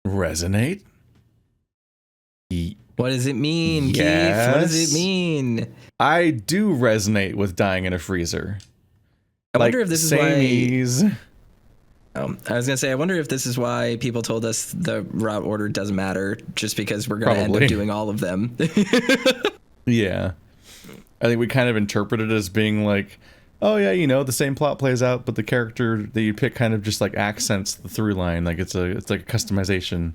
Resonate? What does it mean, Yes. Keith? What does it mean? I do resonate with dying in a freezer. I wonder if this is samies. why... I was going to say, I wonder if this is why people told us the route order doesn't matter, just because we're going to end up doing all of them. Yeah. I think we kind of interpret it as being like, oh yeah, you know, the same plot plays out, but the character that you pick kind of just like accents the through line. Like it's like a customization,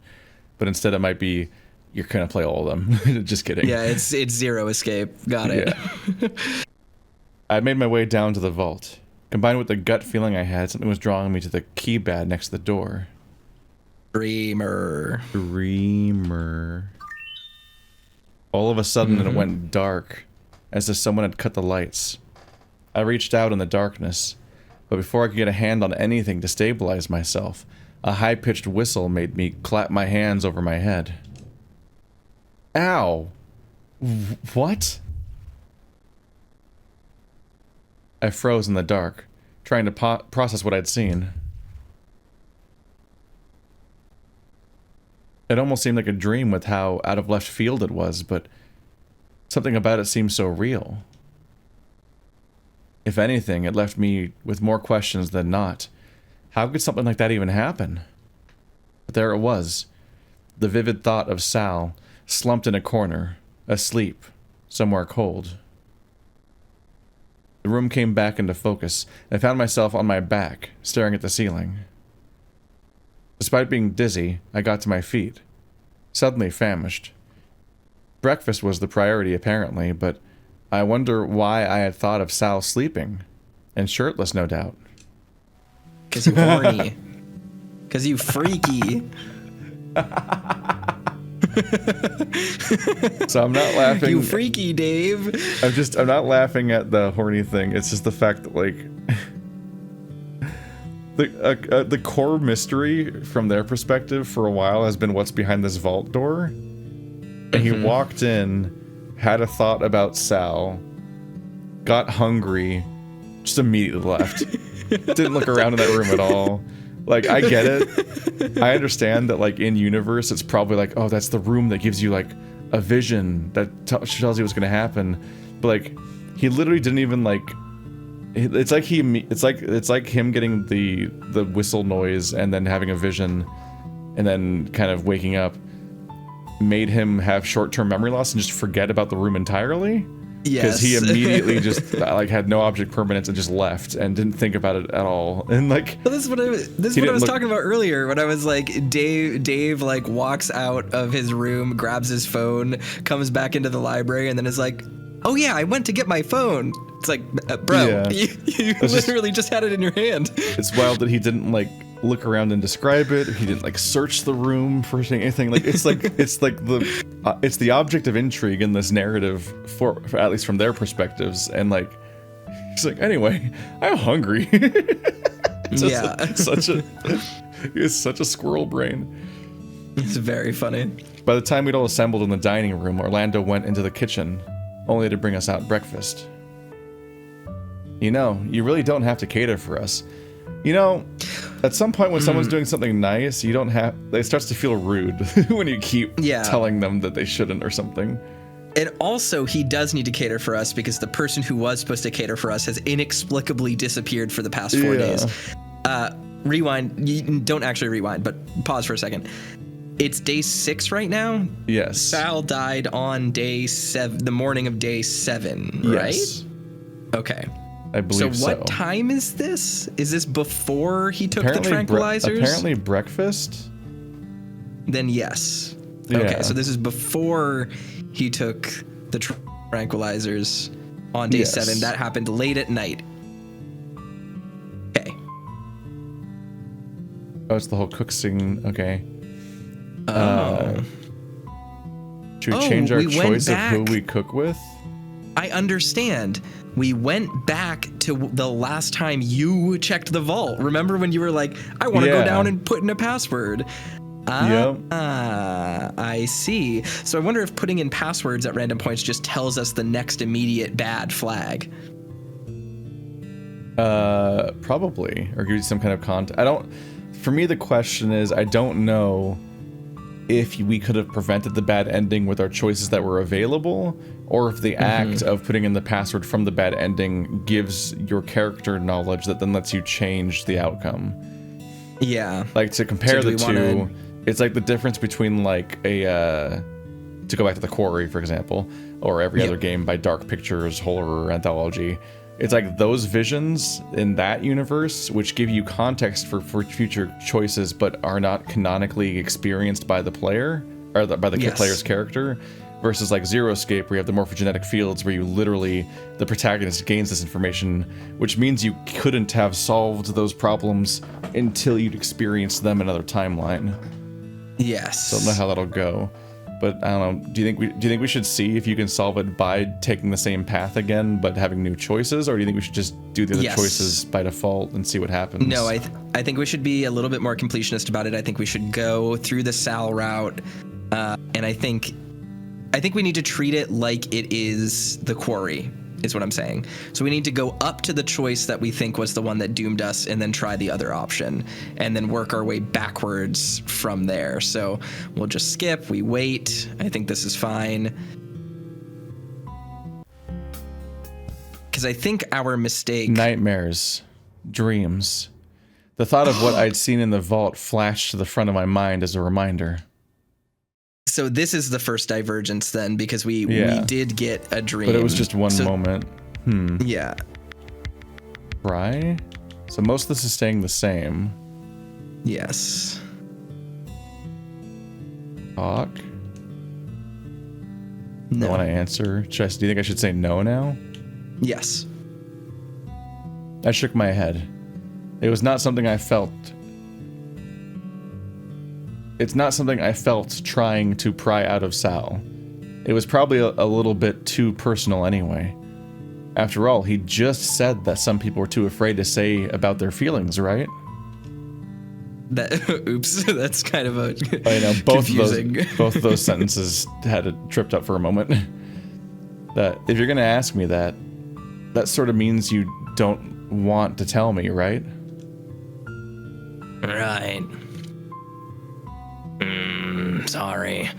but instead it might be you're going to play all of them. Just kidding. Yeah, it's zero escape. Got it. Yeah. I made my way down to the vault. Combined with the gut feeling I had, something was drawing me to the keypad next to the door. Dreamer. All of a sudden, it went dark, as if someone had cut the lights. I reached out in the darkness, but before I could get a hand on anything to stabilize myself, a high-pitched whistle made me clap my hands over my head. Ow! What? I froze in the dark, trying to process what I'd seen. It almost seemed like a dream with how out of left field it was, but something about it seemed so real. If anything, it left me with more questions than not. How could something like that even happen? But there it was, the vivid thought of Sal, slumped in a corner, asleep, somewhere cold. The room came back into focus, and I found myself on my back, staring at the ceiling. Despite being dizzy, I got to my feet, suddenly famished. Breakfast was the priority, apparently, but I wonder why I had thought of Sal sleeping, and shirtless, no doubt. 'Cause you horny. 'Cause you freaky. So I'm not laughing. You freaky, Dave. I'm not laughing at the horny thing. It's just the fact that, like, the core mystery from their perspective for a while has been what's behind this vault door. And he walked in, had a thought about Sal, got hungry, just immediately left. Didn't look around in that room at all. Like, I get it. I understand that, like, in universe, it's probably like, oh, that's the room that gives you, like, a vision that tells you what's going to happen. But, like, he literally didn't even, like, it's like him getting the whistle noise and then having a vision and then kind of waking up made him have short-term memory loss and just forget about the room entirely. Yes. Because he immediately just like had no object permanence and just left and didn't think about it at all. And like, well, this is what I was talking about earlier when I was like, Dave like walks out of his room, grabs his phone, comes back into the library, and then is like, oh yeah, I went to get my phone. It's like, bro, you literally just had it in your hand. It's wild that he didn't like look around and describe it. He didn't like search the room for anything. Like it's the object of intrigue in this narrative for at least from their perspectives. And like, he's like, anyway, I'm hungry. It's such a squirrel brain. It's very funny. By the time we'd all assembled in the dining room, Orlando went into the kitchen, only to bring us out breakfast. You know, you really don't have to cater for us. You know, at some point when someone's doing something nice, you don't have... It starts to feel rude when you keep telling them that they shouldn't or something. And also, he does need to cater for us because the person who was supposed to cater for us has inexplicably disappeared for the past 4 days. Rewind. You don't actually rewind, but pause for a second. It's day 6 right now? Yes. Sal died on day 7, the morning of day 7, right? Yes. Okay. I believe so. So what time is this? Is this before he took the tranquilizers? Apparently breakfast? Then yes. Yeah. Okay, so this is before he took the tranquilizers on day 7. That happened late at night. Okay. Oh, it's the whole cook scene. Okay. Should we change our choice of who we cook with? I understand. We went back to the last time you checked the vault. Remember when you were like, I want to go down and put in a password? I see. So I wonder if putting in passwords at random points just tells us the next immediate bad flag. Probably. Or gives you some kind of context. For me, the question is, I don't know if we could have prevented the bad ending with our choices that were available, or if the act of putting in the password from the bad ending gives your character knowledge that then lets you change the outcome. Yeah. Like, to compare the two, it's like the difference between like a to go back to The Quarry, for example, or every other game by Dark Pictures horror anthology. It's like those visions in that universe, which give you context for future choices, but are not canonically experienced by the player, or by the player's character, versus like Zero Escape, where you have the morphogenetic fields, where you literally, the protagonist gains this information, which means you couldn't have solved those problems until you'd experienced them in another timeline. Yes. So I don't know how that'll go. But I don't know. Do you think we should see if you can solve it by taking the same path again, but having new choices, or do you think we should just do the other choices by default and see what happens? No, I think we should be a little bit more completionist about it. I think we should go through the Sal route, and I think we need to treat it like it is The Quarry, is what I'm saying. So we need to go up to the choice that we think was the one that doomed us, and then try the other option, and then work our way backwards from there. So we'll just skip, we wait. I think this is fine. Because I think our mistake... Nightmares. Dreams. The thought of what I'd seen in the vault flashed to the front of my mind as a reminder. So this is the first divergence then, because we did get a dream. But it was just one moment. Yeah. Right? So most of this is staying the same. Yes. Talk? No. I want to answer. Do you think I should say no now? Yes. I shook my head. It was not something I felt. It's not something I felt trying to pry out of Sal. It was probably a little bit too personal anyway. After all, he just said that some people were too afraid to say about their feelings, right? Oops, that's kind of a I know, confusing. both of those sentences had it tripped up for a moment. That if you're gonna ask me that sort of means you don't want to tell me, right? Right. Sorry.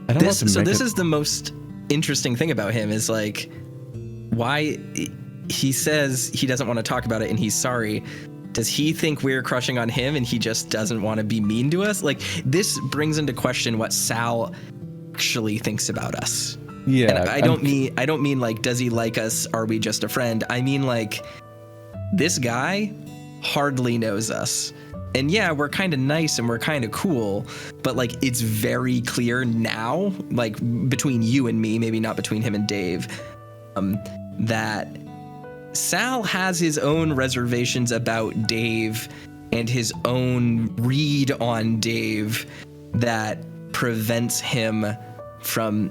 This is the most interesting thing about him, is like, why he says he doesn't want to talk about it and he's sorry. Does he think we're crushing on him and he just doesn't want to be mean to us? Like, this brings into question what Sal actually thinks about us. Yeah. And I don't mean like, does he like us? Are we just a friend? I mean, like, this guy hardly knows us. And yeah, we're kind of nice and we're kind of cool, but like, it's very clear now, like between you and me, maybe not between him and Dave, that Sal has his own reservations about Dave and his own read on Dave that prevents him from,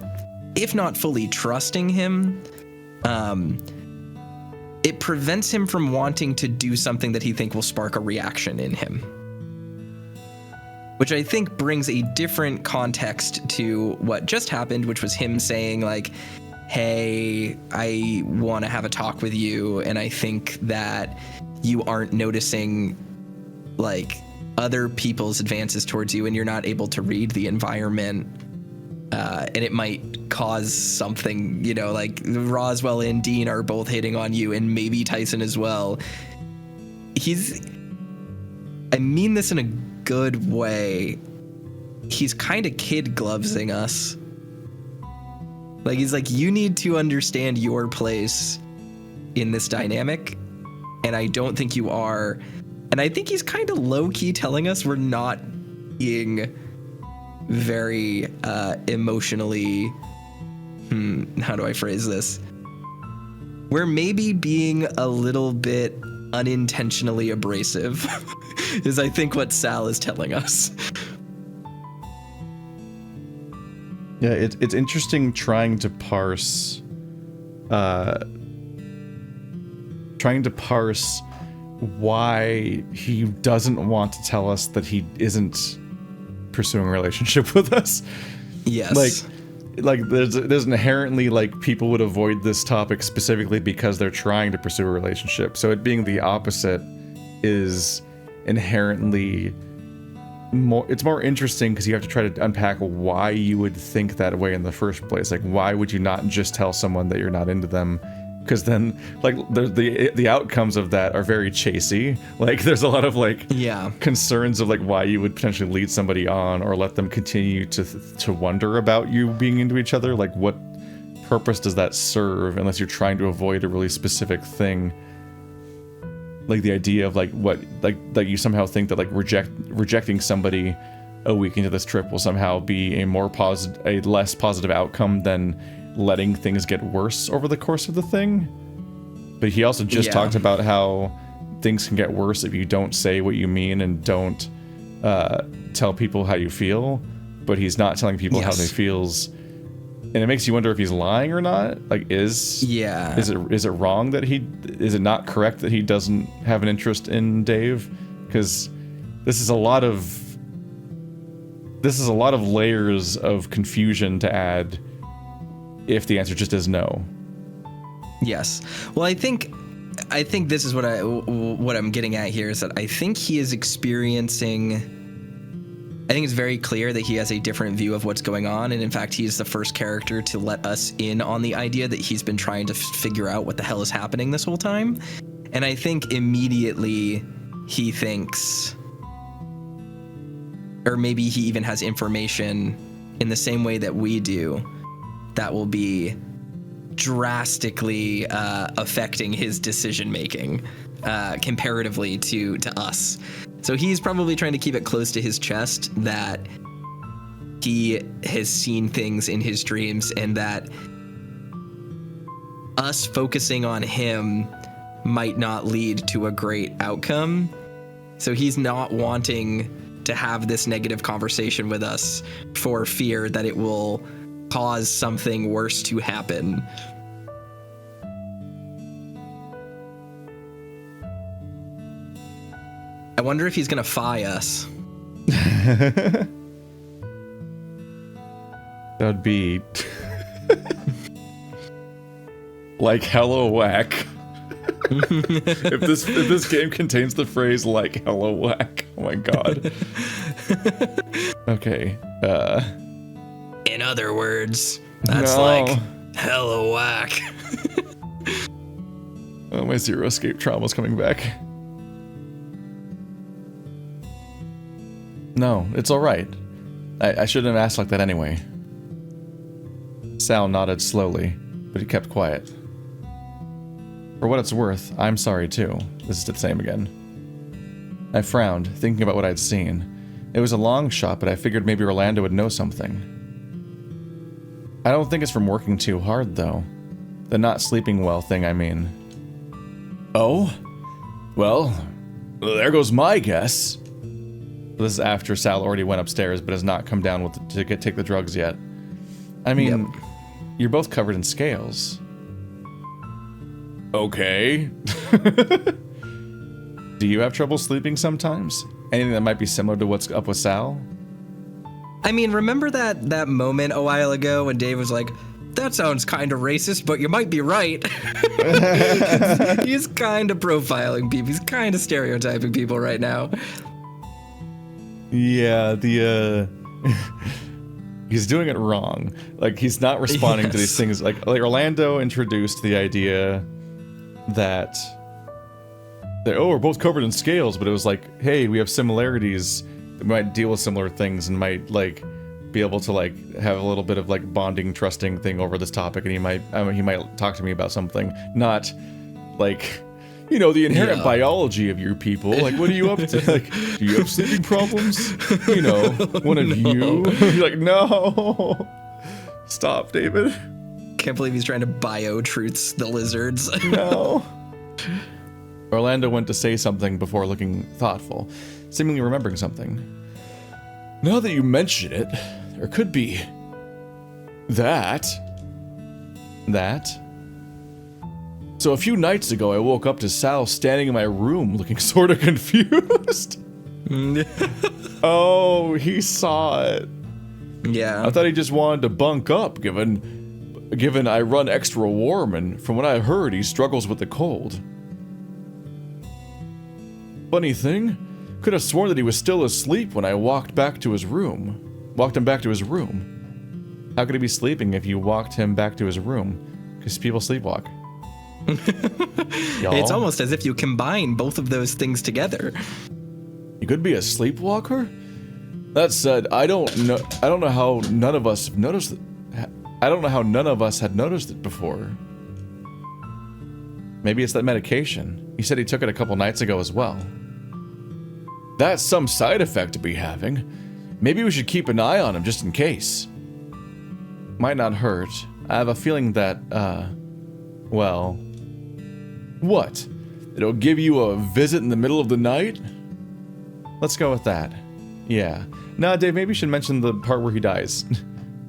if not fully trusting him, it prevents him from wanting to do something that he think will spark a reaction in him. Which I think brings a different context to what just happened, which was him saying like, hey, I want to have a talk with you, and I think that you aren't noticing like other people's advances towards you, and you're not able to read the environment, and it might cause something, you know, like Roswell and Dean are both hitting on you, and maybe Tyson as well. I mean this in a good way. He's kind of kid glovesing us. Like, he's like, you need to understand your place in this dynamic, and I don't think you are. And I think he's kind of low-key telling us we're not being very emotionally, how do I phrase this? We're maybe being a little bit unintentionally abrasive, is I think what Sal is telling us. Yeah, it's interesting trying to parse why he doesn't want to tell us that he isn't pursuing a relationship with us. Yes. Like there's inherently, like, people would avoid this topic specifically because they're trying to pursue a relationship. So it being the opposite is inherently it's more interesting because you have to try to unpack why you would think that way in the first place. Like, why would you not just tell someone that you're not into them? Because then, like, the outcomes of that are very chasey. Like, there's a lot of, like, concerns of, like, why you would potentially lead somebody on or let them continue to wonder about you being into each other. Like, what purpose does that serve unless you're trying to avoid a really specific thing? Like, the idea of, like, what, like you somehow think that, like, rejecting somebody a week into this trip will somehow be a less positive outcome than letting things get worse over the course of the thing. But he also just talked about how things can get worse if you don't say what you mean and don't tell people how you feel. But he's not telling people how they feels, and it makes you wonder if he's lying or not. Like, is it wrong that is it not correct that he doesn't have an interest in Dave? Because this is a lot of layers of confusion to add if the answer just is no. Yes. Well, I think this is what I'm getting at here, is that I think he is experiencing, I think it's very clear that he has a different view of what's going on, and in fact he's the first character to let us in on the idea that he's been trying to figure out what the hell is happening this whole time. And I think immediately he thinks, or maybe he even has information in the same way that we do, that will be drastically affecting his decision making comparatively to us. So he's probably trying to keep it close to his chest that he has seen things in his dreams, and that us focusing on him might not lead to a great outcome. So he's not wanting to have this negative conversation with us for fear that it will cause something worse to happen. I wonder if he's gonna fire us. That'd be like hello whack. if this game contains the phrase like hello whack, oh my god. Okay. In other words, that's like hello whack. Oh, my Zero Escape trauma's coming back. No, it's alright. I shouldn't have asked like that anyway. Sal nodded slowly, but he kept quiet. For what it's worth, I'm sorry too. This is the same again. I frowned, thinking about what I'd seen. It was a long shot, but I figured maybe Orlando would know something. I don't think it's from working too hard, though. The not sleeping well thing, I mean. Oh? Well, there goes my guess. This is after Sal already went upstairs, but has not come down to take the drugs yet. I mean, you're both covered in scales. Okay. Do you have trouble sleeping sometimes? Anything that might be similar to what's up with Sal? I mean, remember that moment a while ago when Dave was like, that sounds kind of racist, but you might be right. He's kind of profiling people. He's kind of stereotyping people right now. Yeah, he's doing it wrong. Like, he's not responding to these things. Like Orlando introduced the idea that we're both covered in scales, but it was like, hey, we have similarities. We might deal with similar things and might like be able to like have a little bit of like bonding, trusting thing over this topic, and he might talk to me about something, not like, you know, the inherent biology of your people. Like, what are you up to? Like, do you have sleeping problems? You know, one of you? You're like, no. Stop, David. Can't believe he's trying to bio-truths the lizards. No. Orlando went to say something before looking thoughtful, seemingly remembering something. Now that you mention it, there could be that. So a few nights ago, I woke up to Sal standing in my room looking sort of confused. Oh, he saw it. Yeah. I thought he just wanted to bunk up, given I run extra warm, and from what I heard, he struggles with the cold. Funny thing, Could have sworn that he was still asleep when I walked him back to his room. How could he be sleeping if you walked him back to his room? Because people sleepwalk. It's almost as if you combine both of those things together. You could be a sleepwalker? That said, I don't know how none of us have noticed it. I don't know how none of us had noticed it before. Maybe it's that medication. He said he took it a couple nights ago as well. That's some side effect to be having. Maybe we should keep an eye on him just in case. Might not hurt. I have a feeling that, well... What? It'll give you a visit in the middle of the night? Let's go with that. Yeah. Nah, Dave, maybe you should mention the part where he dies.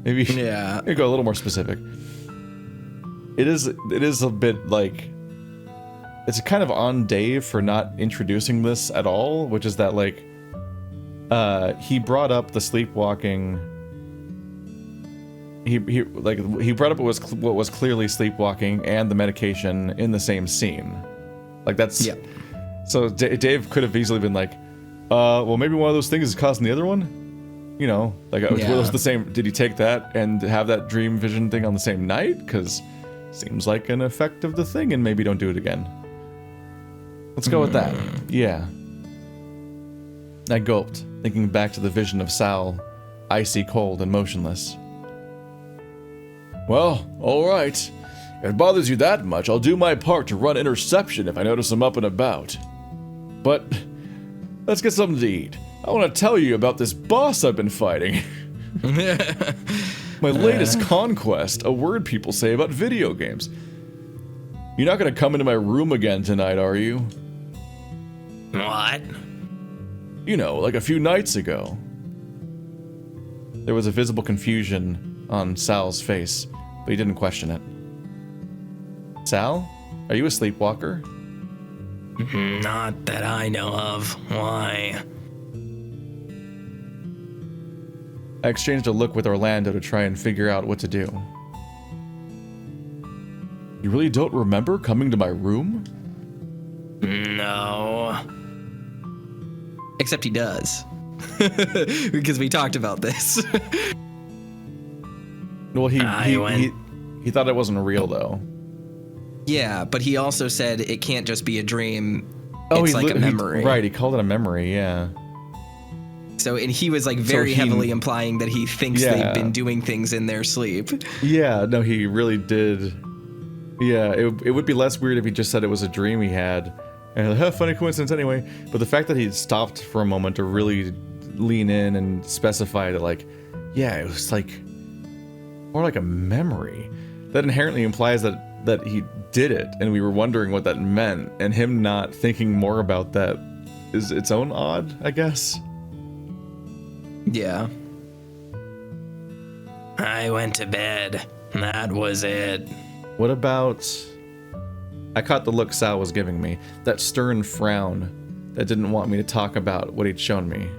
Maybe yeah. Maybe go a little more specific. It is a bit like... It's kind of on Dave for not introducing this at all, which is that, like, he brought up the sleepwalking... He brought up what was clearly sleepwalking and the medication in the same scene. Like, that's... Yeah. So Dave could have easily been like, well, maybe one of those things is causing the other one? You know, like, was the same... Did he take that and have that dream vision thing on the same night? Because seems like an effect of the thing, and maybe don't do it again. Let's go with that. Yeah. I gulped, thinking back to the vision of Sal, icy cold and motionless. Well, alright. If it bothers you that much, I'll do my part to run interception if I notice him up and about. But, let's get something to eat. I want to tell you about this boss I've been fighting. My latest conquest, a word people say about video games. You're not going to come into my room again tonight, are you? What? You know, like a few nights ago. There was a visible confusion on Sal's face, but he didn't question it. Sal, are you a sleepwalker? Not that I know of. Why? I exchanged a look with Orlando to try and figure out what to do. You really don't remember coming to my room? No. Except he does. Because we talked about this. Well, he thought it wasn't real, though. Yeah, but he also said it can't just be a dream. It's like a memory. Right, he called it a memory, yeah. So, and he was like very heavily implying that he thinks they've been doing things in their sleep. Yeah, no, he really did. Yeah, it would be less weird if he just said it was a dream he had. And like, funny coincidence anyway. But the fact that he stopped for a moment to really lean in and specify that, like, yeah, it was like more like a memory. That inherently implies that he did it, and we were wondering what that meant. And him not thinking more about that is its own odd, I guess. Yeah. I went to bed. That was it. What about... I caught the look Sal was giving me. That stern frown that didn't want me to talk about what he'd shown me.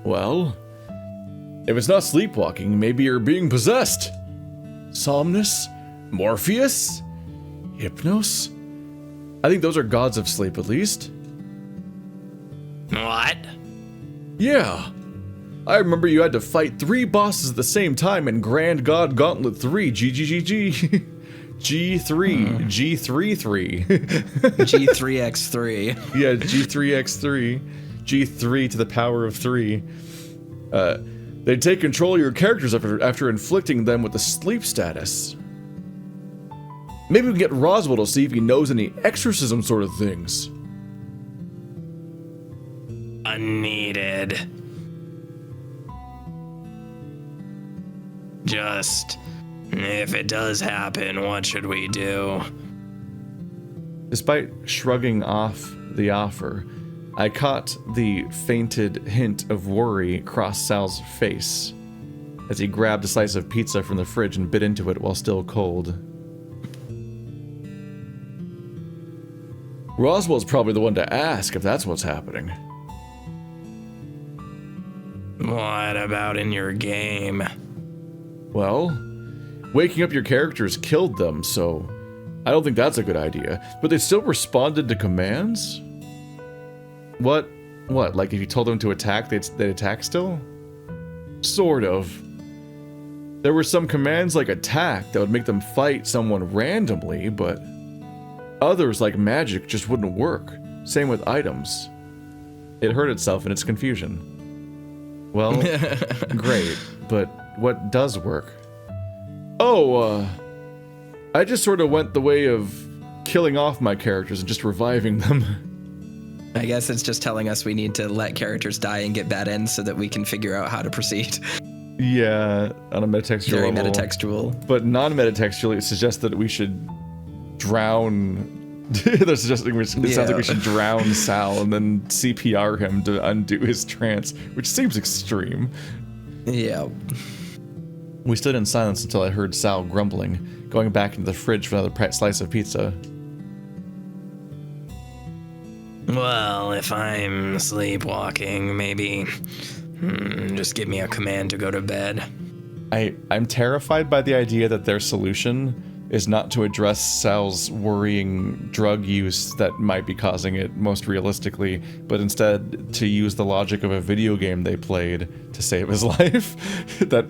Well, if it's not sleepwalking, maybe you're being possessed. Somnus? Morpheus? Hypnos? I think those are gods of sleep, at least. What? Yeah. I remember you had to fight 3 bosses at the same time in Grand God Gauntlet 3, GGGG. G3, G33. G3x3. Yeah, G3x3. G3 to the power of 3. They take control of your characters after inflicting them with the sleep status. Maybe we can get Roswell to see if he knows any exorcism sort of things. Unneeded. Just, if it does happen, what should we do? Despite shrugging off the offer, I caught the fainted hint of worry cross Sal's face as he grabbed a slice of pizza from the fridge and bit into it while still cold. Roswell's probably the one to ask if that's what's happening. What about in your game? Well, waking up your characters killed them, so I don't think that's a good idea. But they still responded to commands? What? Like if you told them to attack, they'd attack still? Sort of. There were some commands like attack that would make them fight someone randomly, but others like magic just wouldn't work. Same with items. It hurt itself in its confusion. Well, great, but what does work? Oh, I just sort of went the way of killing off my characters and just reviving them. I guess it's just telling us we need to let characters die and get bad ends so that we can figure out how to proceed. Yeah, on a metatextual Very level. metatextual. But non-metatextually, it suggests that we should drown... They're suggesting it sounds like we should drown Sal and then CPR him to undo his trance, which seems extreme. Yeah. We stood in silence until I heard Sal grumbling, going back into the fridge for another slice of pizza. Well, if I'm sleepwalking, maybe just give me a command to go to bed. I'm terrified by the idea that their solution is not to address Sal's worrying drug use that might be causing it most realistically, but instead to use the logic of a video game they played to save his life. That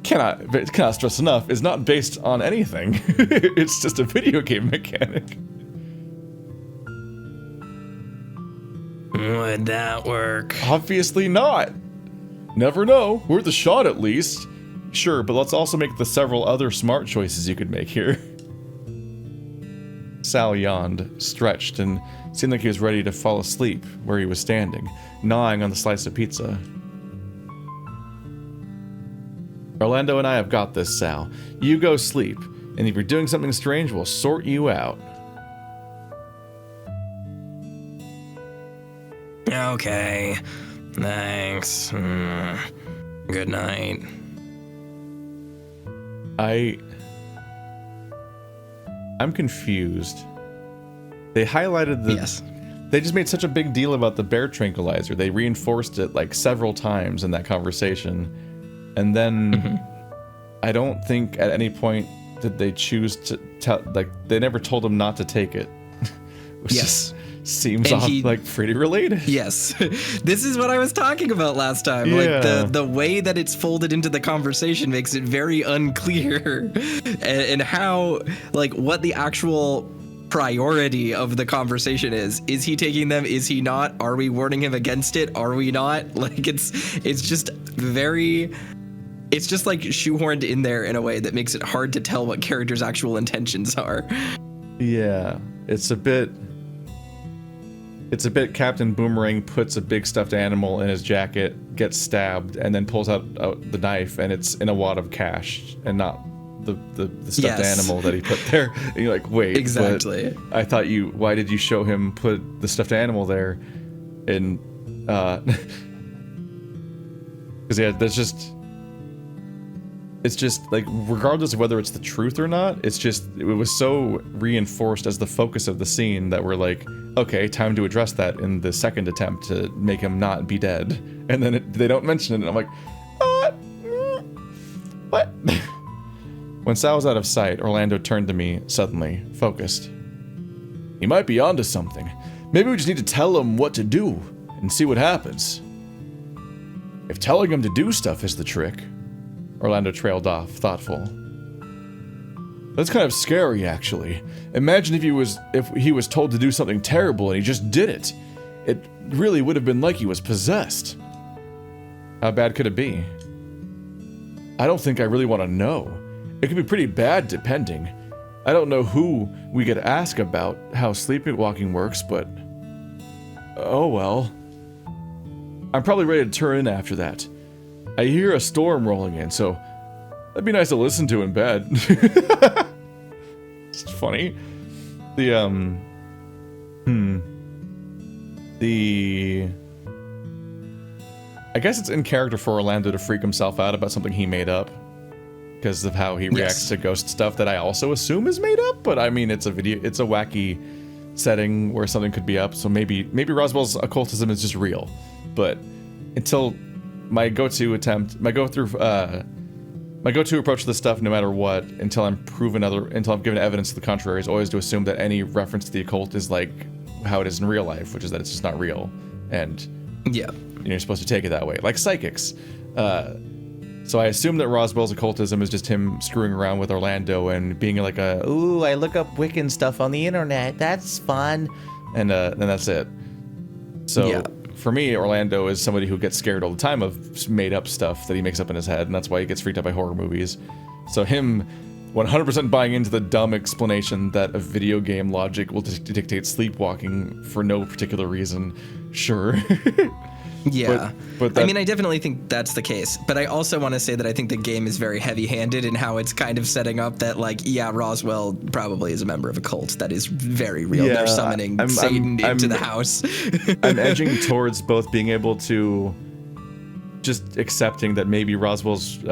cannot stress enough, is not based on anything. It's just a video game mechanic. Would that work? Obviously not. Never know. Worth a shot at least. Sure, but let's also make the several other smart choices you could make here. Sal yawned, stretched, and seemed like he was ready to fall asleep where he was standing, gnawing on the slice of pizza. Orlando and I have got this, Sal. You go sleep, and if you're doing something strange, we'll sort you out. Okay. Thanks. Good night. I'm confused. They highlighted the... Yes. They just made such a big deal about the bear tranquilizer. They reinforced it like several times in that conversation. And then I don't think at any point did they choose to tell... Like, they never told him not to take it. Which Yes. Seems like pretty related. Yes. This is what I was talking about last time. Yeah. Like the way that it's folded into the conversation makes it very unclear and how, like, what the actual priority of the conversation is. Is he taking them? Is he not? Are we warning him against it? Are we not? Like, it's just very... It's just like shoehorned in there in a way that makes it hard to tell what characters' actual intentions are. Yeah. It's a bit Captain Boomerang puts a big stuffed animal in his jacket, gets stabbed, and then pulls out the knife, and it's in a wad of cash, and not the stuffed animal that he put there. And you're like, wait, exactly. I thought why did you show him put the stuffed animal there? And because yeah, it's just like, regardless of whether it's the truth or not, it was so reinforced as the focus of the scene that we're like, okay, time to address that in the second attempt to make him not be dead. And then they don't mention it, and I'm like, what? When Sal was out of sight, Orlando turned to me, suddenly, focused. He might be onto something. Maybe we just need to tell him what to do and see what happens. If telling him to do stuff is the trick... Orlando trailed off, thoughtful. That's kind of scary, actually. Imagine if he was told to do something terrible and he just did it. It really would have been like he was possessed. How bad could it be? I don't think I really want to know. It could be pretty bad, depending. I don't know who we could ask about how sleepwalking works, but... Oh well. I'm probably ready to turn in after that. I hear a storm rolling in, so that'd be nice to listen to in bed. It's funny. I guess it's in character for Orlando to freak himself out about something he made up because of how he reacts to ghost stuff that I also assume is made up, but I mean, it's a wacky setting where something could be up, so maybe Roswell's occultism is just real. But until my go-to approach to this stuff, no matter what, until I'm given evidence to the contrary, is always to assume that any reference to the occult is like how it is in real life, which is that it's just not real. and Yeah. you're supposed to take it that way, like psychics. So I assume that Roswell's occultism is just him screwing around with Orlando and being like ooh, I look up Wiccan stuff on the internet, that's fun, and then that's it. So for me, Orlando is somebody who gets scared all the time of made up stuff that he makes up in his head, and that's why he gets freaked out by horror movies. So him 100% buying into the dumb explanation that a video game logic will dictate sleepwalking for no particular reason, sure. Yeah. But I mean, I definitely think that's the case. But I also want to say that I think the game is very heavy-handed in how it's kind of setting up that, like, yeah, Roswell probably is a member of a cult. That is very real. Yeah, they're summoning Satan into the house. I'm edging towards both being able to just accepting that maybe Roswell's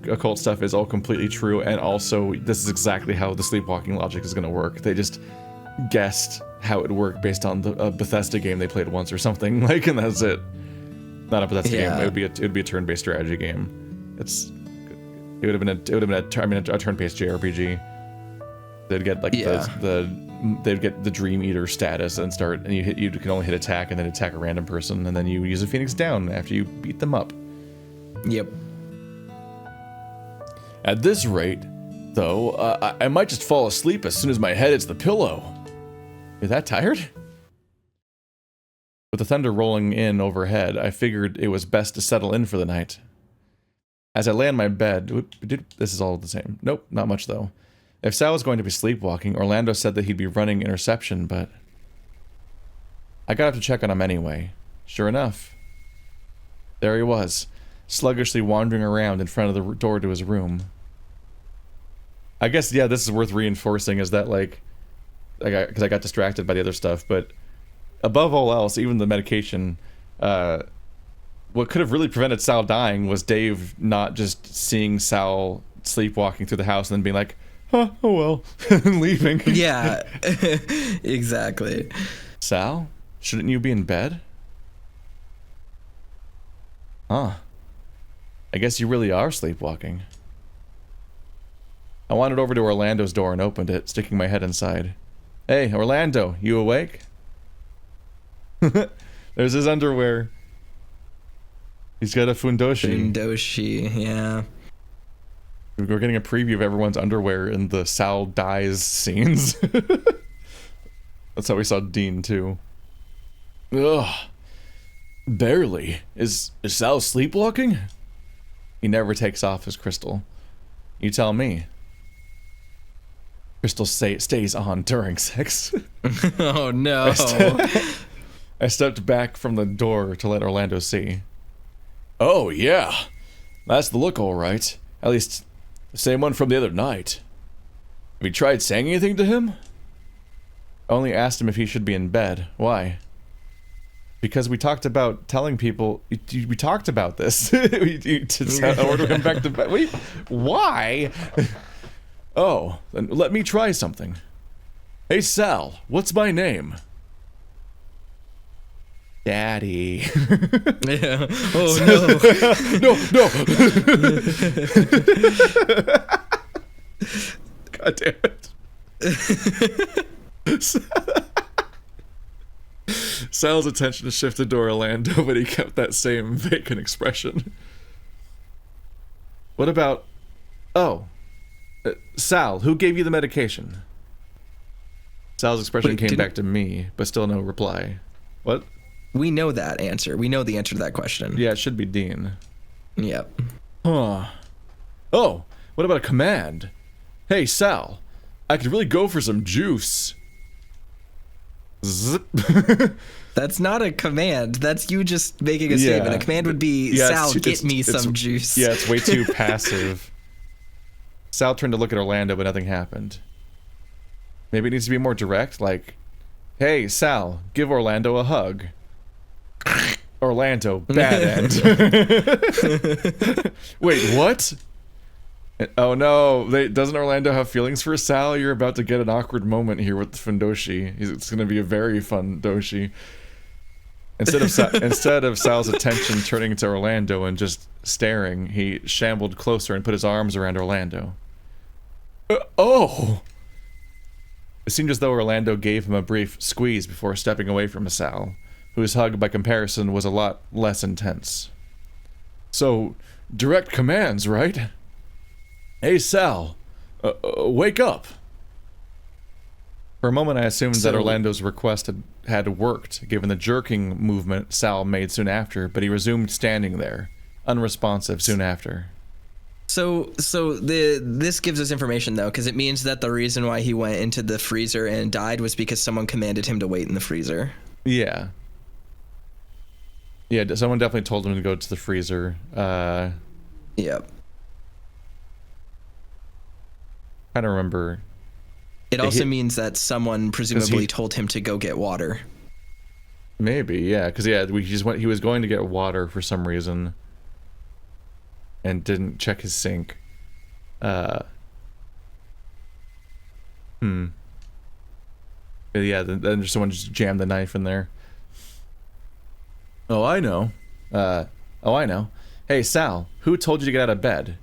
occult stuff is all completely true, and also this is exactly how the sleepwalking logic is going to work. They just guessed how it would work based on the Bethesda game they played once or something, like, and that's it. Not a Bethesda game. It would be a turn-based strategy game. It would have been a turn-based JRPG. They'd get like they'd get the Dream Eater status and start, and you can only hit attack and then attack a random person, and then you use a Phoenix down after you beat them up. Yep. At this rate, though, I might just fall asleep as soon as my head hits the pillow. You're that tired? With the thunder rolling in overhead, I figured it was best to settle in for the night. As I lay on my bed, this is all the same. Nope, not much though. If Sal was going to be sleepwalking, Orlando said that he'd be running interception, but I got up to check on him anyway. Sure enough, there he was, sluggishly wandering around in front of the door to his room. I guess, yeah, this is worth reinforcing, is that, like, because I got distracted by the other stuff, but above all else, even the medication, what could have really prevented Sal dying was Dave not just seeing Sal sleepwalking through the house and then being like, oh well, and leaving. Yeah, exactly. Sal, shouldn't you be in bed? Huh. I guess you really are sleepwalking. I wandered over to Orlando's door and opened it, sticking my head inside. Hey, Orlando, you awake? There's his underwear. He's got a fundoshi. Fundoshi, yeah. We're getting a preview of everyone's underwear in the Sal dies scenes. That's how we saw Dean, too. Ugh. Barely. Is Sal sleepwalking? He never takes off his crystal. You tell me. Crystal stays on during sex. Oh, no. I stepped back from the door to let Orlando see. Oh, yeah. That's the look, all right. At least, the same one from the other night. Have you tried saying anything to him? I only asked him if he should be in bed. Why? Because we talked about telling people... We talked about this. To order him back to bed. Wait, why? Oh, then let me try something. Hey, Sal, what's my name? Daddy. Yeah. Oh, no. No. God damn it. Sal's attention shifted to Orlando, but he kept that same vacant expression. What about... Oh. Sal, who gave you the medication? Sal's expression came back to me, but still no reply. What? We know that answer. We know the answer to that question. Yeah, it should be Dean. Yep. Huh. Oh, what about a command? Hey, Sal, I could really go for some juice. Zip. That's not a command. That's you just making a statement. A command would be, Sal, get me some juice. Yeah, it's way too passive. Sal turned to look at Orlando, but nothing happened. Maybe it needs to be more direct, like, hey, Sal, give Orlando a hug. Orlando, bad end. Wait, what? Oh no, doesn't Orlando have feelings for Sal? You're about to get an awkward moment here with the fundoshi. It's going to be a very fun doshi. Instead of Sal's attention turning to Orlando and just staring, he shambled closer and put his arms around Orlando. Oh! It seemed as though Orlando gave him a brief squeeze before stepping away from Sal, whose hug by comparison was a lot less intense. So, direct commands, right? Hey, Sal, wake up. For a moment I assumed that Orlando's request had worked, given the jerking movement Sal made soon after, but he resumed standing there, unresponsive soon after. So this gives us information, though, because it means that the reason why he went into the freezer and died was because someone commanded him to wait in the freezer. Yeah. Yeah, someone definitely told him to go to the freezer. Yep. I don't remember. It also means that someone presumably told him to go get water. Maybe, yeah, because he was going to get water for some reason, and didn't check his sink. But yeah, then someone just jammed the knife in there. Oh, I know. I know. Hey, Sal, who told you to get out of bed?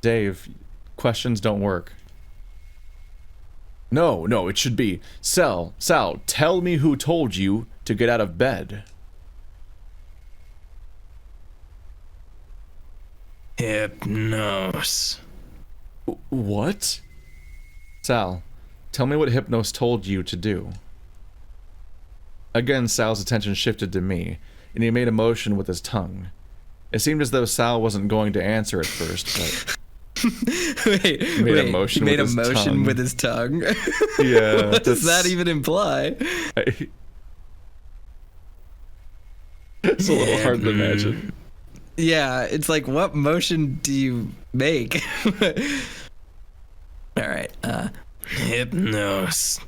Dave, questions don't work. No, it should be, Sal, tell me who told you to get out of bed. Hypnos. What? Sal, tell me what Hypnos told you to do. Again, Sal's attention shifted to me, and he made a motion with his tongue. It seemed as though Sal wasn't going to answer at first, but... He made a motion with his tongue. Yeah. What does that even imply? It's a little hard to imagine. Yeah, it's like, what motion do you make? Alright, Hypnos.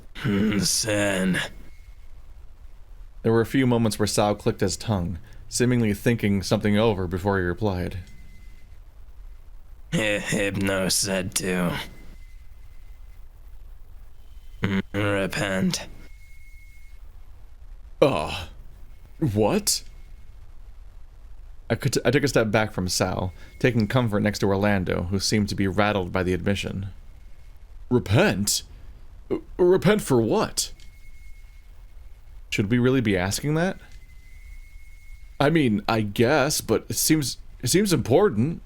Sen. There were a few moments where Sal clicked his tongue, seemingly thinking something over before he replied. Hypnos said to repent. What? I took a step back from Sal, taking comfort next to Orlando, who seemed to be rattled by the admission. Repent? Repent for what? Should we really be asking that? I mean, I guess, but it seems important.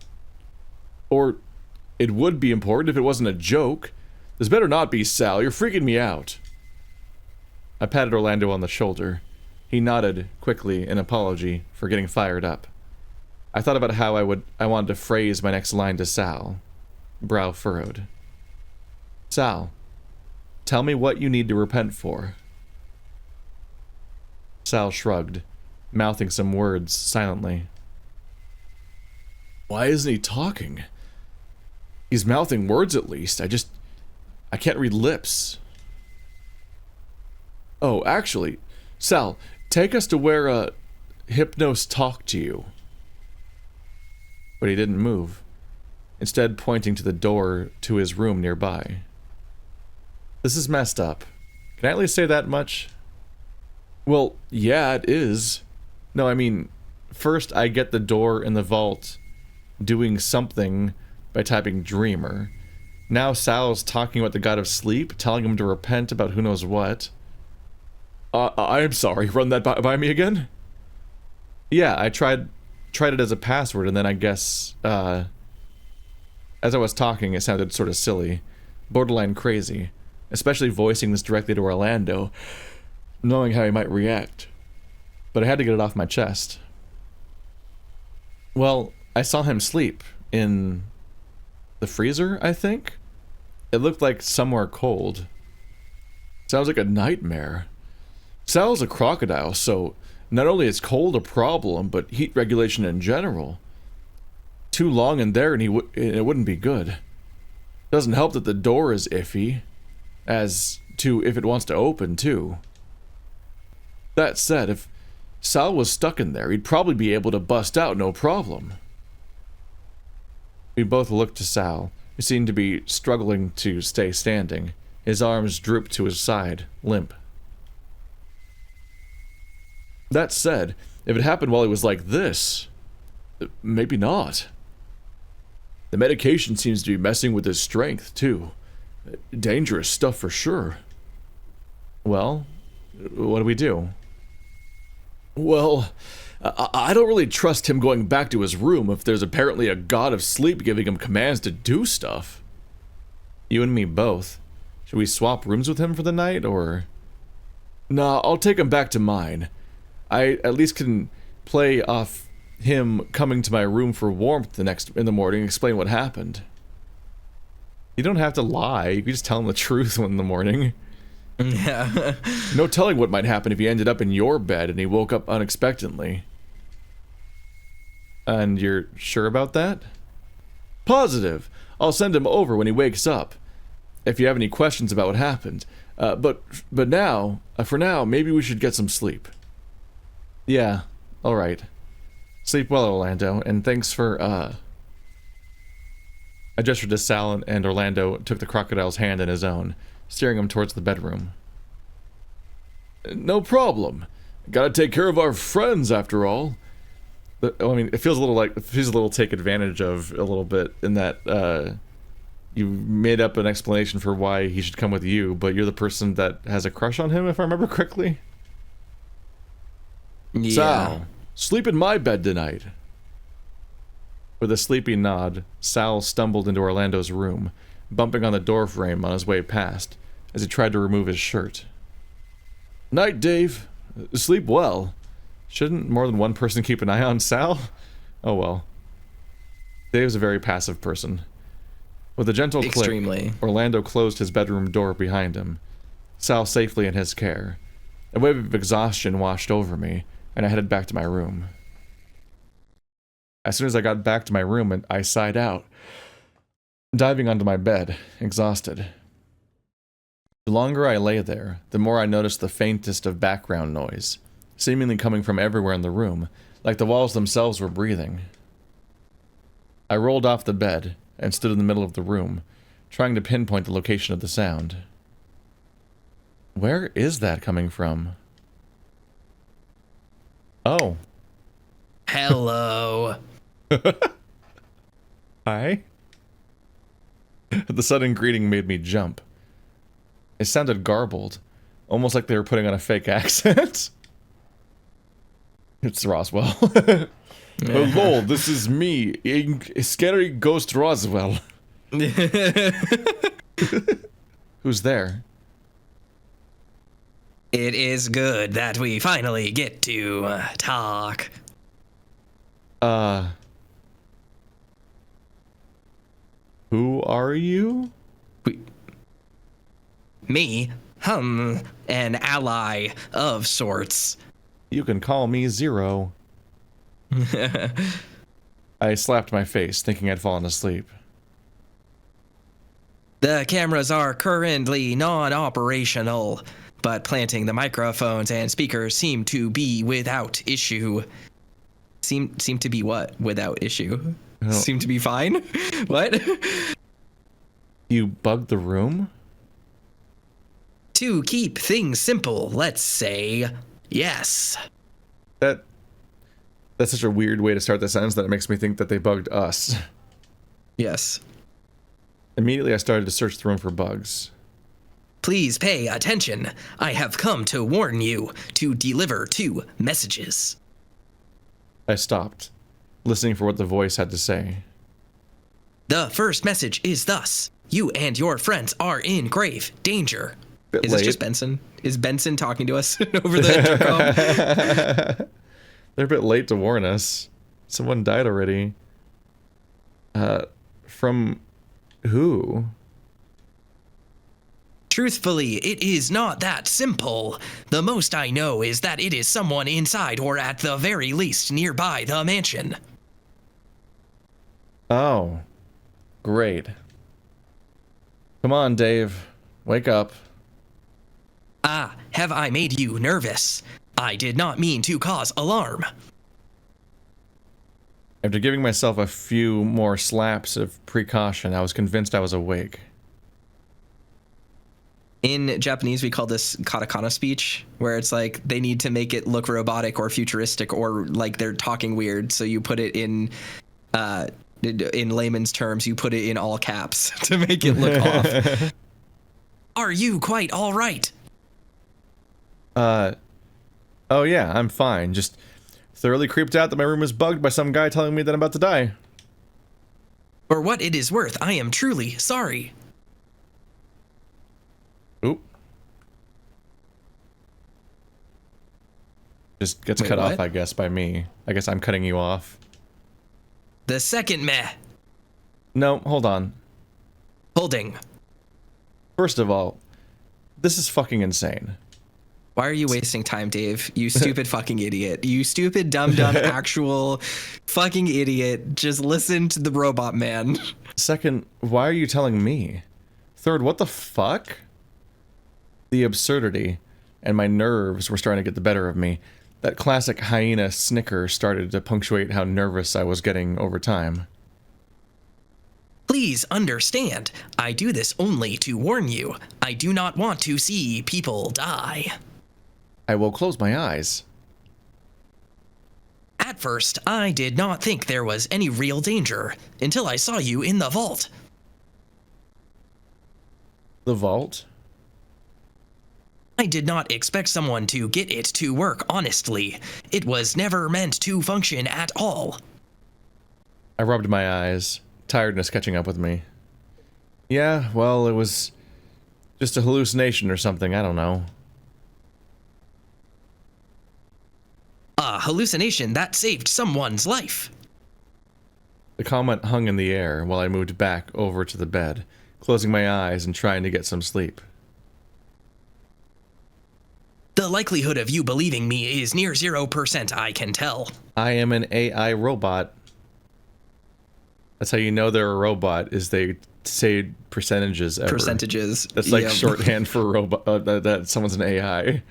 Or, it would be important if it wasn't a joke. This better not be, Sal. You're freaking me out. I patted Orlando on the shoulder. He nodded quickly in apology for getting fired up. I thought about how I wanted to phrase my next line to Sal. Brow furrowed. Sal, tell me what you need to repent for. Sal shrugged, mouthing some words silently. Why isn't he talking? He's mouthing words at least. I can't read lips. Oh, actually, Sal, take us to where, Hypnos talked to you. But he didn't move, instead pointing to the door to his room nearby. This is messed up. Can I at least say that much? Well, yeah, it is. No, I mean, first I get the door in the vault doing something by typing dreamer. Now Sal's talking about the god of sleep, telling him to repent about who knows what. I'm sorry, run that by me again? Yeah, I tried it as a password, and then I guess, as I was talking, it sounded sort of silly. Borderline crazy. Especially voicing this directly to Orlando, knowing how he might react. But I had to get it off my chest. Well, I saw him sleep in the freezer, I think? It looked like somewhere cold. Sounds like a nightmare. Sal's a crocodile, so not only is cold a problem, but heat regulation in general. Too long in there and it wouldn't be good. Doesn't help that the door is iffy, as to if it wants to open too. That said, if Sal was stuck in there, he'd probably be able to bust out no problem. We both looked to Sal, who seemed to be struggling to stay standing. His arms drooped to his side, limp. That said, if it happened while he was like this, maybe not. The medication seems to be messing with his strength, too. Dangerous stuff for sure. Well, what do we do? Well, I don't really trust him going back to his room if there's apparently a god of sleep giving him commands to do stuff. You and me both. Should we swap rooms with him for the night, or...? Nah, I'll take him back to mine. I at least can play off him coming to my room for warmth in the morning and explain what happened. You don't have to lie. You can just tell him the truth in the morning. Yeah. No telling what might happen if he ended up in your bed and he woke up unexpectedly. And you're sure about that? Positive. I'll send him over when he wakes up. If you have any questions about what happened. But now, for now, maybe we should get some sleep. Yeah, alright. Sleep well, Orlando, and thanks for, I gestured to Sal, and Orlando took the crocodile's hand in his own, steering him towards the bedroom. No problem. Gotta take care of our friends, after all. I mean, it feels a little take advantage of a little bit in that, you made up an explanation for why he should come with you, but you're the person that has a crush on him, if I remember correctly? Yeah. Sal, sleep in my bed tonight. With a sleepy nod, Sal stumbled into Orlando's room, bumping on the doorframe on his way past, as he tried to remove his shirt. Night, Dave. Sleep well. Shouldn't more than one person keep an eye on Sal? Oh well. Dave's a very passive person. With a gentle click, Orlando closed his bedroom door behind him, Sal safely in his care. A wave of exhaustion washed over me, and I headed back to my room. As soon as I got back to my room, I sighed out, diving onto my bed, exhausted. The longer I lay there, the more I noticed the faintest of background noise, seemingly coming from everywhere in the room, like the walls themselves were breathing. I rolled off the bed and stood in the middle of the room, trying to pinpoint the location of the sound. Where is that coming from? Oh. Hello. Hi? The sudden greeting made me jump. It sounded garbled, almost like they were putting on a fake accent. It's Roswell. Hello, this is me, scary ghost Roswell. Who's there? It is good that we finally get to talk. Who are you? Me? An ally of sorts. You can call me Zero. I slapped my face, thinking I'd fallen asleep. The cameras are currently non-operational, but planting the microphones and speakers seem to be without issue. Seem to be what? Without issue? Oh. Seem to be fine? What? You bugged the room? To keep things simple, let's say yes. That's such a weird way to start the sentence that it makes me think that they bugged us. Yes. Immediately I started to search the room for bugs. Please pay attention. I have come to warn you to deliver 2 messages. I stopped, listening for what the voice had to say. The first message is thus. You and your friends are in grave danger. Is this just Benson? Is Benson talking to us over the intercom? They're a bit late to warn us. Someone died already. From who? Truthfully, it is not that simple. The most I know is that it is someone inside or at the very least nearby the mansion. Oh. Great. Come on, Dave. Wake up. Ah, have I made you nervous? I did not mean to cause alarm. After giving myself a few more slaps of precaution, I was convinced I was awake. In Japanese, we call this katakana speech, where it's like they need to make it look robotic or futuristic or like they're talking weird. So you put it in layman's terms, you put it in all caps to make it look off. Are you quite all right? Oh yeah, I'm fine. Just thoroughly creeped out that my room is bugged by some guy telling me that I'm about to die. For what it is worth, I am truly sorry. Oop. Just gets cut off, I guess, by me. I guess I'm cutting you off. The second meh. No, hold on. Holding. First of all, this is fucking insane. Why are you wasting time, Dave? You stupid fucking idiot. You stupid dumb actual fucking idiot. Just listen to the robot man. Second, why are you telling me? Third, what the fuck? The absurdity and my nerves were starting to get the better of me. That classic hyena snicker started to punctuate how nervous I was getting over time. Please understand, I do this only to warn you. I do not want to see people die. I will close my eyes. At first, I did not think there was any real danger until I saw you in the vault. The vault? I did not expect someone to get it to work honestly. It was never meant to function at all. I rubbed my eyes, tiredness catching up with me. Yeah, well, it was just a hallucination or something, I don't know. A hallucination that saved someone's life. The comment hung in the air while I moved back over to the bed, closing my eyes and trying to get some sleep. The likelihood of you believing me is near 0%, I can tell. I am an AI robot. That's how you know they're a robot, is they say percentages ever. Percentages. That's like shorthand for robot, that someone's an AI.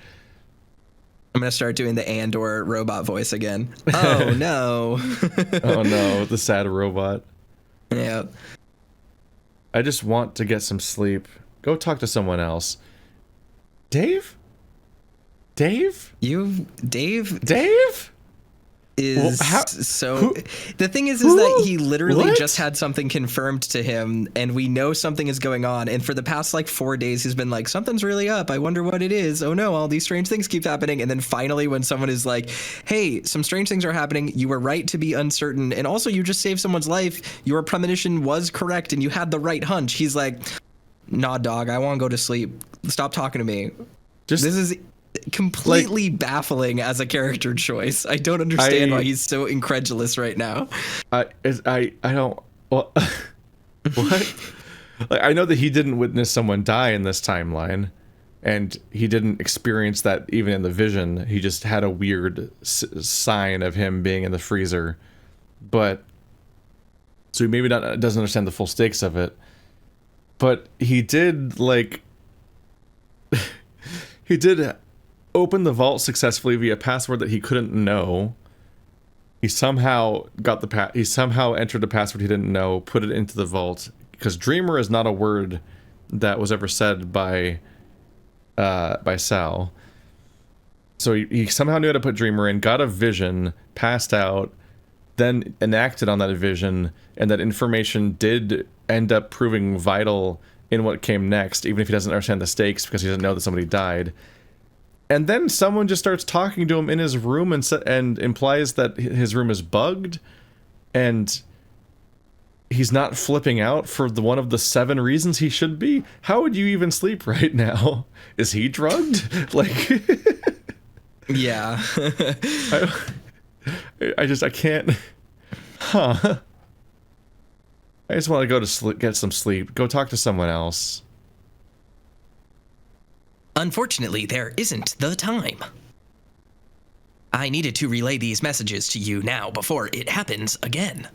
I'm going to start doing the Andor robot voice again. Oh, no. Oh, no. The sad robot. Yeah. I just want to get some sleep. Go talk to someone else. Dave? Dave? Dave is the thing is that he literally just had something confirmed to him, and we know something is going on, and for the past like 4 days he's been like, something's really up, I wonder what it is, oh no, all these strange things keep happening. And then finally when someone is like, hey, some strange things are happening, you were right to be uncertain, and also you just saved someone's life, your premonition was correct and you had the right hunch, he's like, nah dog, I want to go to sleep, stop talking to me. This is completely baffling as a character choice. I don't understand why he's so incredulous right now. I don't. Well, what? Like, I know that he didn't witness someone die in this timeline, and he didn't experience that even in the vision. He just had a weird sign of him being in the freezer, but so he maybe doesn't understand the full stakes of it. But he did he did open the vault successfully via password that he couldn't know. He somehow got he somehow entered the password he didn't know, put it into the vault, because dreamer is not a word that was ever said by Sal. So he somehow knew how to put dreamer in, got a vision, passed out, then enacted on that vision, and that information did end up proving vital in what came next, even if he doesn't understand the stakes because he doesn't know that somebody died. And then someone just starts talking to him in his room and implies that his room is bugged, and he's not flipping out for one of the 7 reasons he should be. How would you even sleep right now? Is he drugged? Like, yeah. I can't. Huh. I just want to go to sleep, get some sleep. Go talk to someone else. Unfortunately, there isn't the time. I needed to relay these messages to you now before it happens again.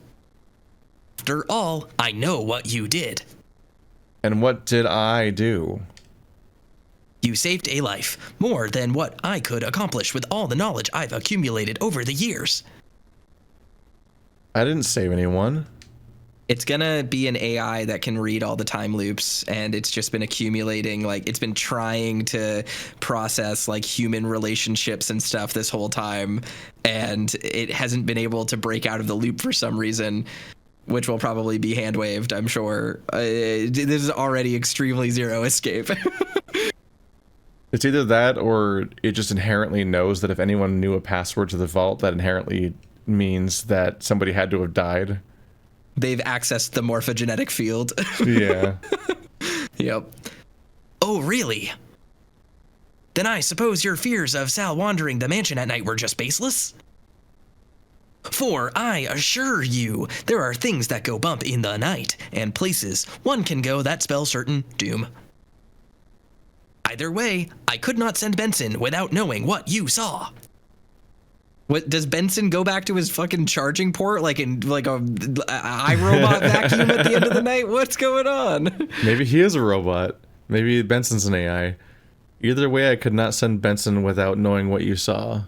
After all, I know what you did. And what did I do? You saved a life, more than what I could accomplish with all the knowledge I've accumulated over the years. I didn't save anyone. It's gonna be an AI that can read all the time loops, and it's just been accumulating, like, it's been trying to process, like, human relationships and stuff this whole time, and it hasn't been able to break out of the loop for some reason, which will probably be hand-waved, I'm sure. This is already extremely zero escape. It's either that or it just inherently knows that if anyone knew a password to the vault, that inherently means that somebody had to have died. They've accessed the morphogenetic field. Yeah. Yep. Oh, really? Then I suppose your fears of Sal wandering the mansion at night were just baseless? For I assure you, there are things that go bump in the night, and places one can go that spell certain doom. Either way, I could not send Benson without knowing what you saw. What, does Benson go back to his fucking charging port like in like a iRobot vacuum at the end of the night? What's going on? Maybe he is a robot. Maybe Benson's an AI. Either way, I could not send Benson without knowing what you saw.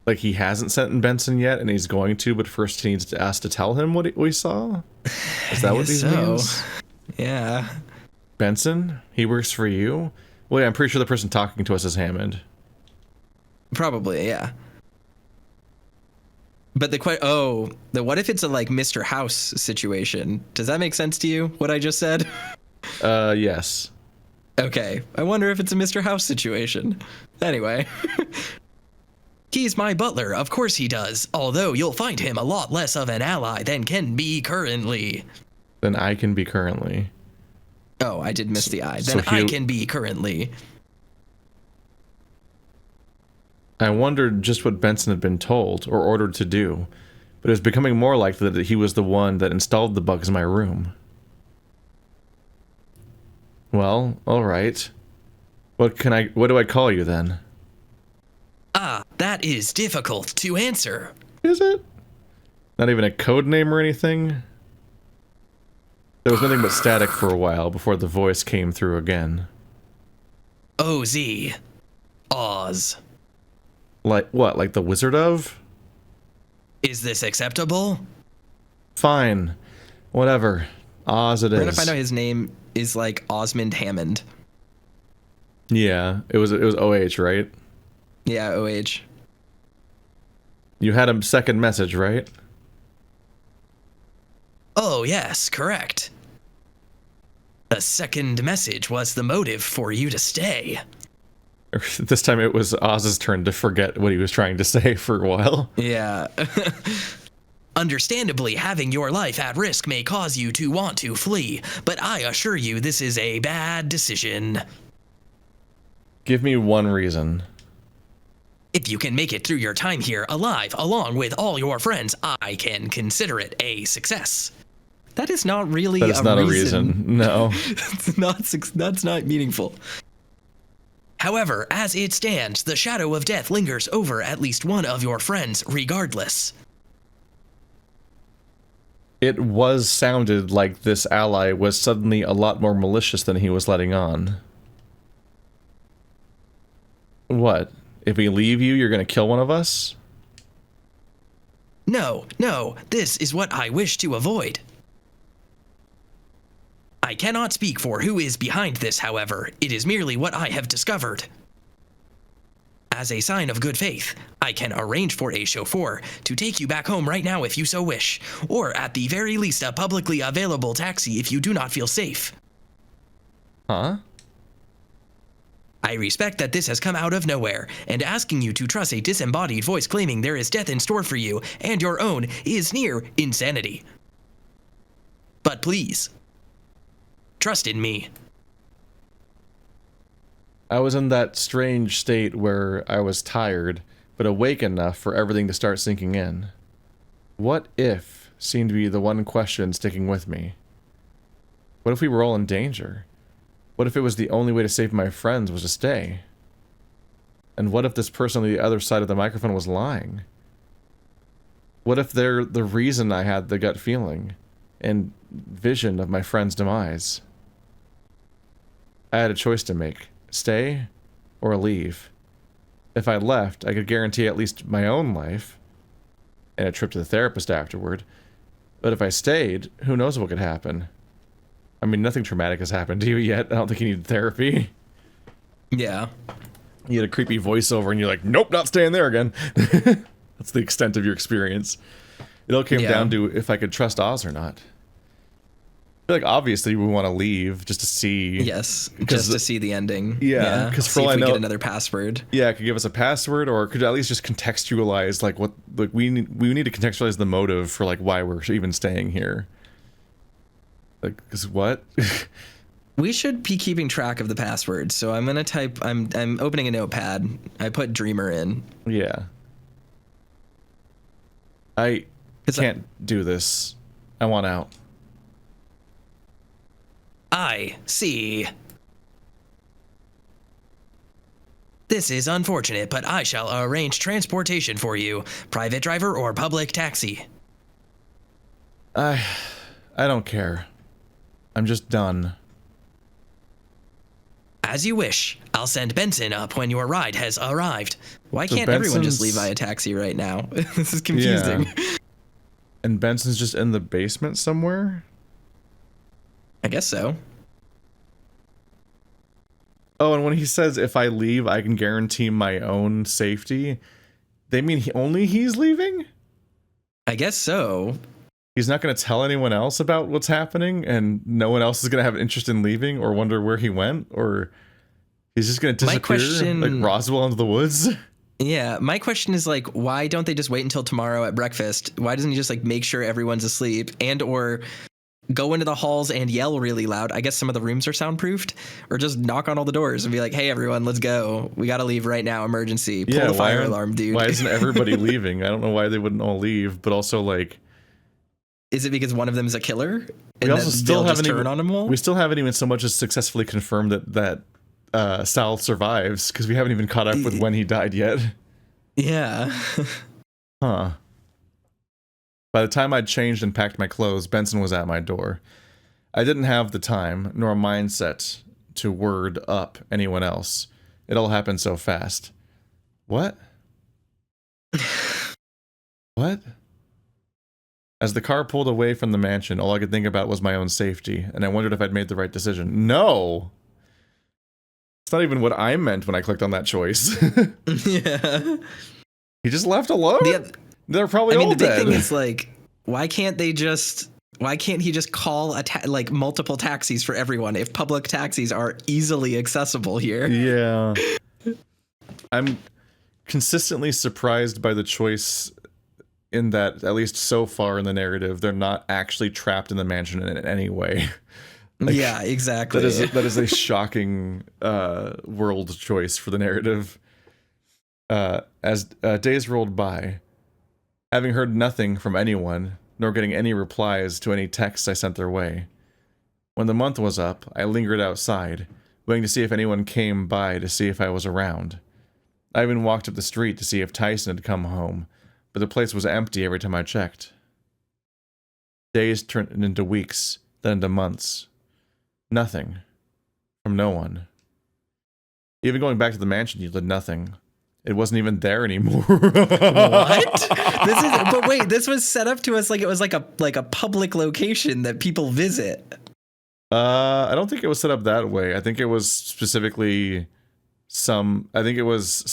Like he hasn't sent Benson yet, and he's going to, but first he needs to ask to tell him what we saw? Is that what these means? Yeah. Benson? He works for you? Well, yeah, I'm pretty sure the person talking to us is Hammond. Probably, yeah. But what if it's a like Mr. House situation? Does that make sense to you, what I just said? Yes. Okay, I wonder if it's a Mr. House situation. Anyway. He's my butler, of course he does, although you'll find him a lot less of an ally than can be currently. Than I can be currently. Oh, I did miss the I. So Then I can be currently. I wondered just what Benson had been told or ordered to do, but it was becoming more likely that he was the one that installed the bugs in my room. Well, alright. What do I call you then? Ah, that is difficult to answer. Is it? Not even a code name or anything? There was nothing but static for a while before the voice came through again. OZ. Oz. Like what, like the Wizard of? Is this acceptable? Fine. Whatever. Oz it is. We're gonna find out his name is like Osmond Hammond. Yeah, it was OH, right? Yeah, OH. You had a second message, right? Oh, yes, correct. The second message was the motive for you to stay. This time it was Oz's turn to forget what he was trying to say for a while. Yeah. Understandably, having your life at risk may cause you to want to flee, but I assure you this is a bad decision. Give me one reason. If you can make it through your time here alive, along with all your friends, I can consider it a success. That is not really a reason. No. That's not meaningful. However, as it stands, the shadow of death lingers over at least one of your friends regardless. It sounded like this ally was suddenly a lot more malicious than he was letting on. What? If we leave you, you're gonna kill one of us? No, this is what I wish to avoid. I cannot speak for who is behind this, however. It is merely what I have discovered. As a sign of good faith, I can arrange for a chauffeur to take you back home right now if you so wish, or at the very least a publicly available taxi if you do not feel safe. Huh? I respect that this has come out of nowhere, and asking you to trust a disembodied voice claiming there is death in store for you and your own is near insanity. But please, trust in me. I was in that strange state where I was tired, but awake enough for everything to start sinking in. What if seemed to be the one question sticking with me? What if we were all in danger? What if it was the only way to save my friends was to stay? And what if this person on the other side of the microphone was lying? What if they're the reason I had the gut feeling and vision of my friend's demise? I had a choice to make. Stay or leave. If I left, I could guarantee at least my own life and a trip to the therapist afterward. But if I stayed, who knows what could happen? I mean, nothing traumatic has happened to you yet. I don't think you need therapy. Yeah. You had a creepy voiceover and you're like, nope, not staying there again. That's the extent of your experience. It all came down to if I could trust Oz or not. Like, obviously, we want to leave just to see. Yes, just to see the ending. Yeah, because for all I know, get another password. Yeah, it could give us a password, or could at least just contextualize like what we need to contextualize the motive for like why we're even staying here. Like, cause what? We should be keeping track of the password. So I'm gonna type. I'm opening a notepad. I put Dreamer in. Yeah. I can't do this. I want out. I see. This is unfortunate, but I shall arrange transportation for you. Private driver or public taxi? I don't care. I'm just done. As you wish. I'll send Benson up when your ride has arrived. Why can't everyone just leave via taxi right now? This is confusing. Yeah. And Benson's just in the basement somewhere? I guess so. Oh, and when he says if I leave, I can guarantee my own safety, they mean only he's leaving? I guess so. He's not going to tell anyone else about what's happening, and no one else is going to have interest in leaving or wonder where he went, or he's just going to disappear like Roswell into the woods? Yeah, my question is like, why don't they just wait until tomorrow at breakfast? Why doesn't he just like make sure everyone's asleep and or go into the halls and yell really loud? I guess some of the rooms are soundproofed, or just knock on all the doors and be like, hey, everyone, let's go. We got to leave right now. Emergency. Pull the fire alarm, dude. Why isn't everybody leaving? I don't know why they wouldn't all leave, but also like, is it because one of them is a killer? We also still haven't even so much as successfully confirmed that Sal survives, because we haven't even caught up with when he died yet. Yeah. Huh. By the time I'd changed and packed my clothes, Benson was at my door. I didn't have the time, nor a mindset, to word up anyone else. It all happened so fast. What? What? As the car pulled away from the mansion, all I could think about was my own safety, and I wondered if I'd made the right decision. No! It's not even what I meant when I clicked on that choice. Yeah. He just left alone? They're probably all dead. The big thing is like, why can't he just call like multiple taxis for everyone if public taxis are easily accessible here? Yeah. I'm consistently surprised by the choice in that, at least so far in the narrative, they're not actually trapped in the mansion in any way. Like, yeah, exactly. That is a shocking world choice for the narrative. As days rolled by, having heard nothing from anyone, nor getting any replies to any texts I sent their way. When the month was up, I lingered outside, waiting to see if anyone came by to see if I was around. I even walked up the street to see if Tyson had come home, but the place was empty every time I checked. Days turned into weeks, then into months. Nothing. From no one. Even going back to the mansion yielded nothing. It wasn't even there anymore. What? But wait, this was set up to us like it was like a public location that people visit. I don't think it was set up that way. I think it was specifically somebody's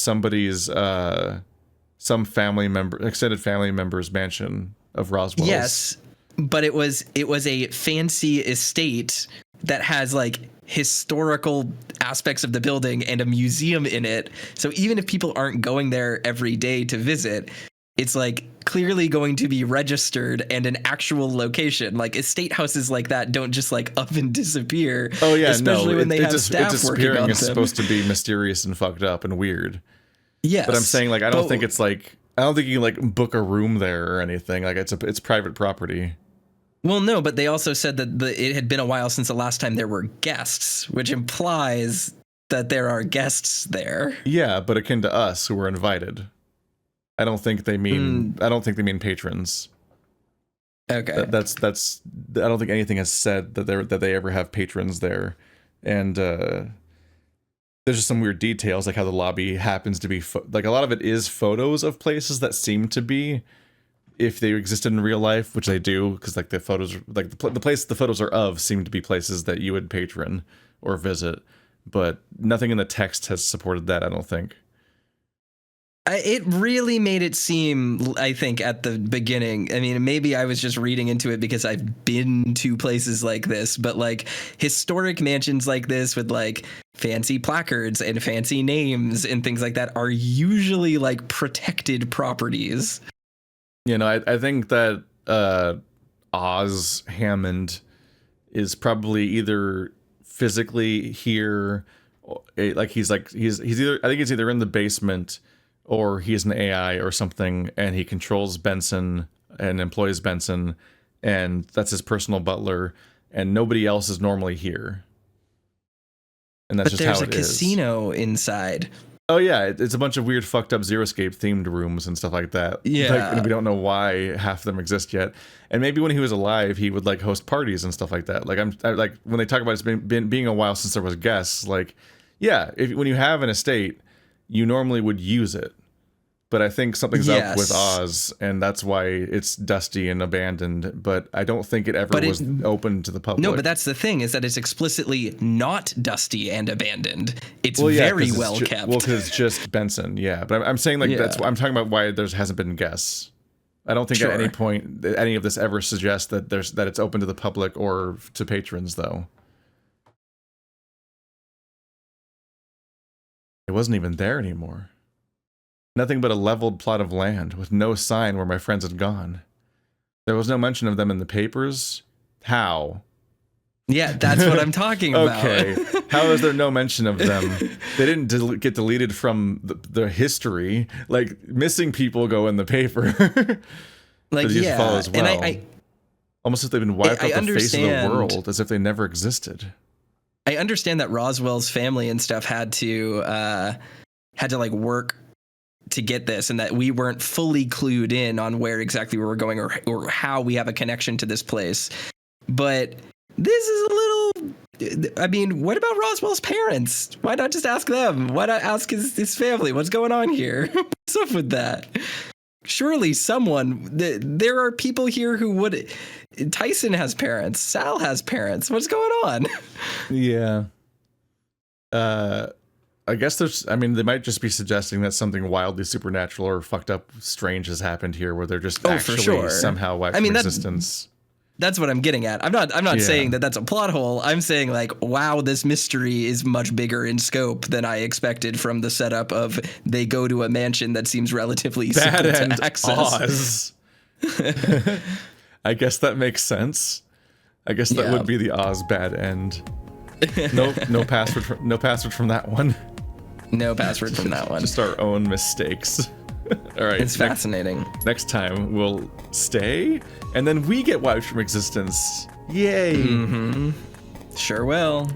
some family member, extended family member's mansion of Roswell's. Yes, but it was a fancy estate that has like historical aspects of the building and a museum in it. So even if people aren't going there every day to visit, it's like clearly going to be registered and an actual location. Like estate houses like that don't just like up and disappear. Oh yeah, especially when they have staff working on them. It's supposed to be mysterious and fucked up and weird. Yes, but I'm saying like I don't think you can like book a room there or anything. Like it's private property. Well, no, but they also said that it had been a while since the last time there were guests, which implies that there are guests there. Yeah, but akin to us who were invited. I don't think they mean patrons. Okay. That's I don't think anything has said that they ever have patrons there. And there's just some weird details, like how the lobby happens to be like a lot of it is photos of places that seem to be, if they existed in real life, which they do, because like the photos, like the place the photos are of seem to be places that you would patron or visit, but nothing in the text has supported that, I don't think. It really made it seem, I think, at the beginning. I mean, maybe I was just reading into it because I've been to places like this, but like historic mansions like this with like fancy placards and fancy names and things like that are usually like protected properties. You know, I think that Oz Hammond is probably either physically here, he's either, I think he's either in the basement or he's an AI or something, and he controls Benson and employs Benson, and that's his personal butler, and nobody else is normally here. And that's just how it is. But there's a casino inside. Oh yeah, it's a bunch of weird, fucked up Zero Escape themed rooms and stuff like that. Yeah, like, and we don't know why half of them exist yet. And maybe when he was alive, he would like host parties and stuff like that. Like like when they talk about it's being a while since there was guests. Like, yeah, when you have an estate, you normally would use it. But I think something's up with Oz, and that's why it's dusty and abandoned. But I don't think it ever was open to the public. No, but that's the thing, is that it's explicitly not dusty and abandoned. It's very well kept. Well, because it's just Benson, yeah. But I'm saying like that's. I'm talking about why there hasn't been guests. I don't think at any point any of this ever suggests that it's open to the public or to patrons, though. It wasn't even there anymore. Nothing but a leveled plot of land with no sign where my friends had gone. There was no mention of them in the papers. How? Yeah, that's what I'm talking about. Okay. How is there no mention of them? They didn't get deleted from the history. Like, missing people go in the paper. Like, just fall as well. And I almost as if they've been wiped off the face of the world, as if they never existed. I understand that Roswell's family and stuff had to like work to get this, and that we weren't fully clued in on where exactly we were going or how we have a connection to this place. But this is a little, I mean, what about Roswell's parents? Why not just ask them? Why not ask his family? What's going on here? What's up with that? Surely there are people here who would. Tyson has parents. Sal has parents. What's going on? Yeah. I guess they might just be suggesting that something wildly supernatural or fucked up strange has happened here, where they're just actually somehow wiped from existence. That's what I'm getting at. I'm not saying that that's a plot hole. I'm saying like, wow, this mystery is much bigger in scope than I expected from the setup of they go to a mansion that seems relatively simple to access. Oz. I guess that makes sense. I guess that would be the Oz bad end. No password from that one. No password from that one. Just our own mistakes. All right. It's fascinating. Next time we'll stay, and then we get wiped from existence. Yay. Mm-hmm. Sure will.